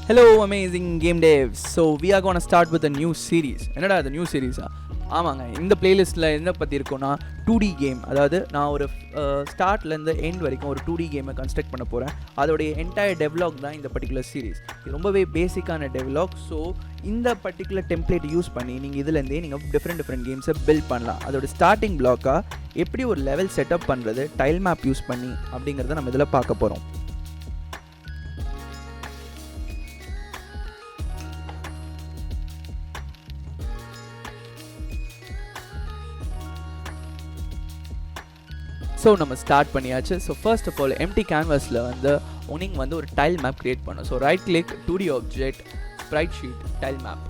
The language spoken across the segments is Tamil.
Hello amazing game devs. So we are going to start with a new series. என்னடா அது நியூ சீரீஸா? ஆமாங்க, இந்த பிளேலிஸ்ட்டில் என்ன பற்றி இருக்குன்னா 2D கேம். அதாவது நான் ஒரு ஸ்டார்ட்லேருந்து எண்ட் வரைக்கும் ஒரு 2D கேமை கன்ஸ்ட்ரக்ட் பண்ண போகிறேன். அதோடைய என்டையர் டெவ்லாக் தான் இந்த பர்டிகுலர் சீரீஸ். இது ரொம்பவே பேசிக்கான டெவ்லாக். ஸோ இந்த பர்டிகுலர் டெம்ப்ளேட் யூஸ் பண்ணி நீங்கள் இதுலேருந்தே நீங்கள் டிஃப்ரெண்ட் கேம்ஸை பில்ட் பண்ணலாம். அதோட ஸ்டார்டிங் பிளாக்காக எப்படி ஒரு லெவல் செட்டப் பண்ணுறது டைல் மேப் யூஸ் பண்ணி அப்படிங்கிறத நம்ம இதில் பார்க்க போகிறோம். ஸோ நம்ம ஸ்டார்ட் பண்ணியாச்சு. So first of all empty கேன்வாஸில் நீங்கள் வந்து ஒரு டைல் மேப் க்ரியேட் பண்ணணும். So right click 2D object sprite sheet tile map.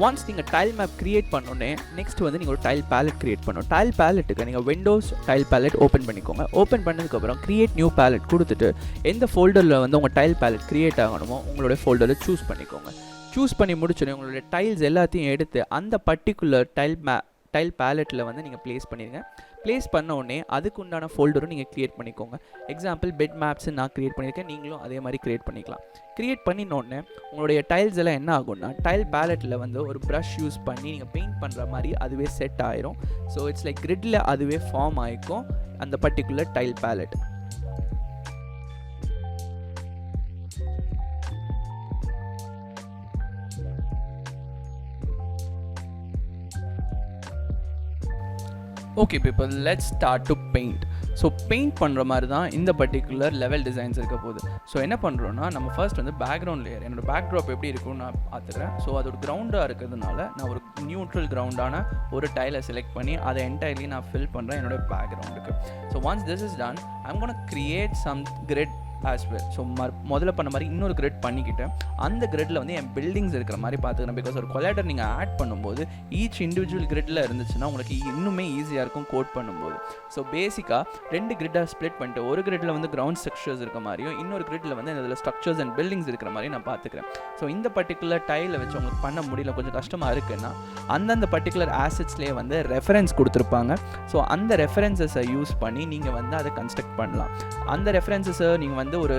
Once நீங்கள் டைல் மேப் க்ரியேட் பண்ணோன்னே நெக்ஸ்ட் நீங்கள் ஒரு டைல் பேலட் க்ரியேட் பண்ணணும். டைல் பேலட்டுக்கு நீங்கள் விண்டோஸ் டைல் பேலட் ஓப்பன் பண்ணிக்கோங்க. ஓப்பன் பண்ணதுக்கப்புறம் க்ரியேட் நியூ பேலட் கொடுத்துட்டு எந்த ஃபோல்டரில் உங்கள் டைல் பேலட் க்ரியேட் ஆகணுமோ உங்களுடைய ஃபோல்டரில் சூஸ் பண்ணிக்கோங்க. சூஸ் பண்ணி முடிச்சோன்னே உங்களுடைய டைல்ஸ் எல்லாத்தையும் எடுத்து அந்த பர்டிகுலர் டைல் பேலட்டில் நீங்கள் ப்ளேஸ் பண்ணிடுங்க. ப்ளேஸ் பண்ண உடனே அதுக்கு உண்டான ஃபோல்டரும் நீங்கள் க்ரியேட் பண்ணிக்கோங்க. எக்ஸாம்பிள் பெட் மேப்ஸ் நான் க்ரியேட் பண்ணியிருக்கேன், நீங்களும் அதே மாதிரி க்ரியேட் பண்ணிக்கலாம். க்ரியேட் பண்ணினோடனே உங்களுடைய டைல்ஸ் எல்லாம் என்ன ஆகும்னா டைல் பேலட்டில் ஒரு ப்ரஷ் யூஸ் பண்ணி நீங்கள் பெயிண்ட் பண்ணுற மாதிரி அதுவே செட் ஆயிரும். ஸோ இட்ஸ் லைக் கிரிட்டில் அதுவே ஃபார்ம் ஆகிக்கும் அந்த particular tile palette. Okay people, let's start to paint. So paint பண்ணுற மாதிரி தான் இந்த பர்டிகுலர் லெவல் டிசைன்ஸ் இருக்க போகுது. ஸோ என்ன பண்ணுறோன்னா நம்ம ஃபர்ஸ்ட் பேக்ரவுண்ட் லேயர், என்னோடய பேக்ட்ராப் எப்படி இருக்கும்னு நான் பார்த்துக்கிறேன். ஸோ அது ஒரு கிரவுண்டாக இருக்கிறதுனால நான் ஒரு நியூட்ரல் கிரவுண்டான ஒரு டைலை செலக்ட் பண்ணி அதை என்டையர்லி நான் ஃபில் பண்ணுறேன் என்னோடய பேக்ரவுண்டுக்கு. So once this is done, I'm gonna create some grid as well. So முதல்ல பண்ண மாதிரி இன்னொரு கிரிட் பண்ணிக்கிட்டு அந்த கிரிட்டில் என் பில்டிங்ஸ் இருக்கிற மாதிரி பார்த்துக்கிறேன். பிகாஸ் ஒரு கொலாய்டர் நீங்கள் ஆட் பண்ணும்போது ஈச் இண்டிவிஜுவல் கிரிட்டில் இருந்துச்சுன்னா உங்களுக்கு இன்னுமே ஈஸியாக இருக்கும் கோட் பண்ணும்போது. ஸோ பேசிக்காக 2 கிரிட்டாக ஸ்ப்ளிட் பண்ணிட்டு ஒரு கிரிட்டில் கிரவுண்ட் ஸ்ட்ரக்சர்ஸ் இருக்க மாதிரியும் இன்னொரு கிரிட்டில் இதில் ஸ்ட்ரக்சர்ஸ் அண்ட் பில்டிங்ஸ் இருக்கிற மாதிரி நான் பார்த்துக்கிறேன். ஸோ இந்த பர்டிகுலர் டைலை வச்சு உங்களுக்கு பண்ண முடியல, கொஞ்சம் கஷ்டமாக இருக்குன்னா அந்தந்த பர்டிகுலர் ஆசெட்ஸ்லேயே ரெஃபரன்ஸ் கொடுத்துருப்பாங்க. ஸோ அந்த ரெஃபரன்சஸை யூஸ் பண்ணி நீங்கள் அதை கன்ஸ்ட்ரக்ட் பண்ணலாம். அந்த ரெஃபரன்சஸை நீங்கள் ஒரு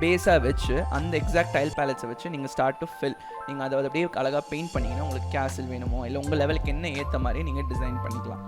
பேஸாக வச்சு அந்த எக்ஸாக்ட் டைல் பேலட்ஸை வச்சு நீங்கள் ஸ்டார்ட் டு ஃபில், நீங்கள் அதை அப்படியே அழகாக பெயிண்ட் பண்ணிங்கன்னா உங்களுக்கு கேசல் வேணுமோ இல்லை உங்கள் லெவலுக்கு என்ன ஏற்ற மாதிரி நீங்கள் டிசைன் பண்ணிக்கலாம்.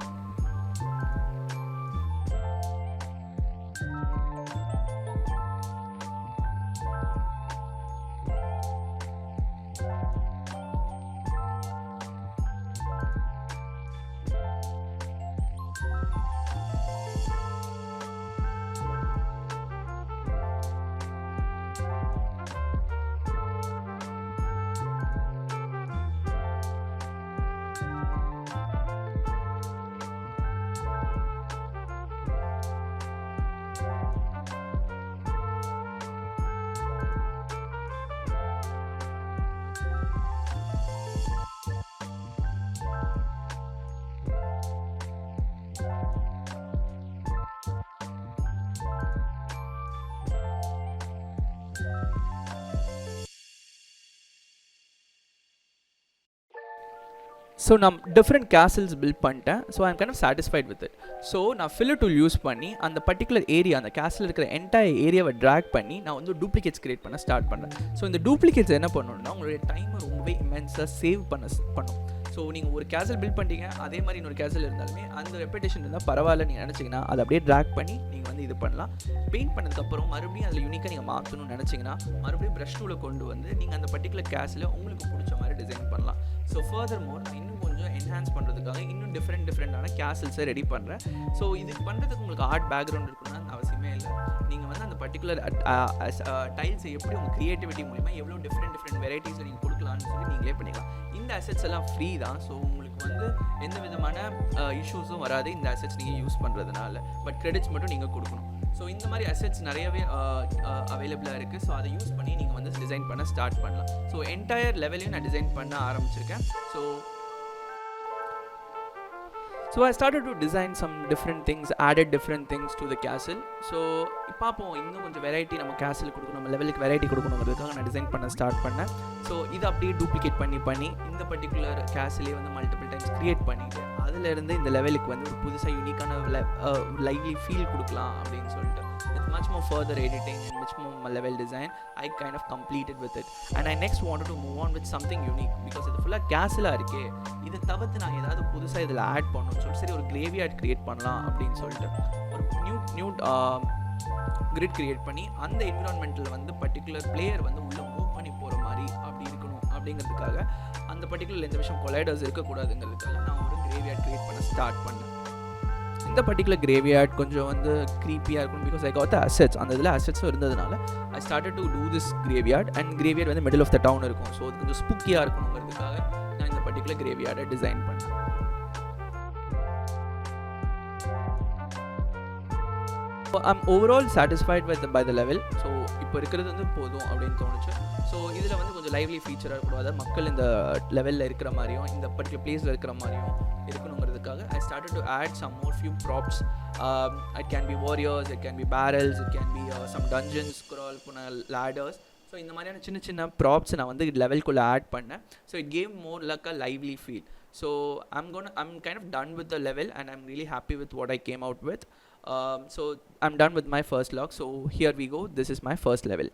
ஸோ நான் டிஃப்ரெண்ட் கேசல்ஸ் பில்ட் பண்ணிட்டேன். So I'm kind of satisfied with it. So நான் ஃபில்லர் டூல் யூஸ் பண்ணி அந்த பர்டிகுலர் ஏரியா, அந்த கேசல் இருக்கிற என்டையர் ஏரியாவை ட்ராக் பண்ணி நான் டூப்ளிகேட்ஸ் கிரியேட் பண்ண ஸ்டார்ட் பண்ணுறேன். ஸோ இந்த டூப்ளிகேட்ஸ் என்ன பண்ணணும்னா உங்களுடைய டைமை ரொம்பவே இமென்ஸாக சேவ் பண்ணும். ஸோ நீங்கள் ஒரு கேசல் பில்ட் பண்ணிட்டீங்க, அதே மாதிரி இன்னொரு கேசல் இருந்தாலுமே அந்த ரெப்பிடேஷன் இருந்தால் பரவாயில்ல நீங்கள் நினச்சிங்கன்னா அதை அப்படியே ட்ராக் பண்ணி நீங்கள் இது பண்ணலாம். பெயிண்ட் பண்ணதுக்கப்புறம் மறுபடியும் அதில் யூனிக்காக நீங்கள் மாற்றணும்னு நினச்சிங்கன்னா மறுபடியும் ப்ரஷ் டூலை கொண்டு நீங்கள் அந்த பர்டிகுலர் கேஸில் உங்களுக்கு பிடிச்ச மாதிரி டிசைன் பண்ணலாம். ஸோ ஃபர்தர் மோர் நான் இன்னும் கொஞ்சம் என்ஹான்ஸ் பண்ணுறதுக்காக இன்னும் டிஃப்ரெண்டான கேசல்ஸை ரெடி பண்ணுறேன். ஸோ இதுக்கு பண்ணுறதுக்கு உங்களுக்கு ஆர்ட் பேக்ரவுண்ட் இருக்கணும்னு அவசியமே இல்லை. நீங்கள் அந்த பர்டிகுலர் டைல்ஸை எப்படி உங்கள் க்ரியேட்டிவிட்டி மூலிமா எவ்வளோ டிஃப்ரெண்ட் வெரைட்டிஸில் நீங்கள் கொடுக்கலான்னு சொல்லி நீங்களே பண்ணிக்கலாம். இந்த அசெட்ஸ் எல்லாம் ஃப்ரீ தான். ஸோ உங்களுக்கு எந்த விதமான இஷ்யூஸும் வராது இந்த அசெட்ஸ் நீங்கள் யூஸ் பண்ணுறதுனால. பட் கிரெடிட்ஸ் மட்டும் நீங்கள் கொடுக்கணும். ஸோ இந்த மாதிரி அசெட்ஸ் நிறையவே அவைலபிளாக இருக்குது. ஸோ அதை யூஸ் பண்ணி நீங்கள் டிசைன் பண்ண ஸ்டார்ட் பண்ணலாம். ஸோ என்டையர் லெவலையும் நான் டிசைன் பண்ண ஆரம்பிச்சிருக்கேன். So I started to design some different things, added different things to the castle. So பார்ப்போம் இன்னும் கொஞ்சம் வெரைட்டி நம்ம கேசல் கொடுக்கணும், நம்ம லெவலுக்கு வெரைட்டி கொடுக்கணுங்கிறதுக்காக நான் டிசைன் பண்ண ஸ்டார்ட் பண்ணேன். ஸோ இதை அப்படியே டூப்ளிகேட் பண்ணி இந்த பர்டிகுலர் கேசலே மல்டிபிள் டைம்ஸ் க்ரியேட் பண்ணிவிட்டு அதிலேருந்து இந்த லெவலுக்கு ஒரு புதுசாக யூனிக்கான லைவ்லி ஃபீல் கொடுக்கலாம் அப்படின்னு சொல்லிட்டு much more further editing and much more level design, I kind of completed with it. And I next wanted to move on with something unique because இது ஃபுல்லாக கேஸிலாக இருக்கே, இதை தவிர்த்து நான் ஏதாவது புதுசாக இதில் ஆட் பண்ணணும்னு சொல்லிட்டு சரி ஒரு கிரேவியார்ட் க்ரியேட் பண்ணலாம் அப்படின்னு சொல்லிட்டு ஒரு நியூ கிரிட் க்ரியேட் பண்ணி அந்த என்விரான்மெண்ட்டில் வந்து பர்டிகுலர் பிளேயர் வந்து உள்ளே மூவ் பண்ணி போகிற மாதிரி அப்படி இருக்கணும் அப்படிங்கிறதுக்காக அந்த பர்டிகுலர் எந்த விஷயம் கொலைடர்ஸ் இருக்கக்கூடாதுங்கிறதுக்காக நான் ஒரு கிரேவியார்ட் க்ரியேட் பண்ண ஸ்டார்ட் பண்ணேன். இந்த பர்டிகுலர் கிரேவியார்ட் கொஞ்சம் வந்து க்ரீப்பியாக இருக்கும் because I got the assets, அந்த இதில் அசெட்ஸும் இருந்ததுனால I started to do this graveyard. And graveyard வந்து மிடில் ஆஃப் த டவுன் இருக்கும், ஸோ அது கொஞ்சம் ஸ்பூக்கியாக இருக்கணுங்கிறதுக்காக நான் இந்த பர்டிகுலர் கிரேவியார்டை டிசைன் பண்ணேன். I'm overall satisfied by the level. So இப்போ இருக்கிறது வந்து போதும் அப்படின்னு தோணுச்சு. ஸோ இதில் வந்து கொஞ்சம் லைவ்லி ஃபீச்சராக இருக்கணும், அதாவது மக்கள் இந்த லெவலில் இருக்கிற மாதிரியும் இந்த பர்டிகுலர் பிளேஸில் இருக்கிற மாதிரியும் இருக்கணுங்கிறதுக்காக I started to add some more few props. It can be warriors, it can be barrels, it can be some dungeons, scroll பண்ண ladders. ஸோ இந்த மாதிரியான சின்ன சின்ன ப்ராப்ஸ் நான் வந்து லெவல்குள்ளே ஆட் பண்ணேன். So it gave more like a lively feel. So I'm kind of done with the level and I'm really happy with what I came out with. So I'm done with my first log. So here we go. This is my first level.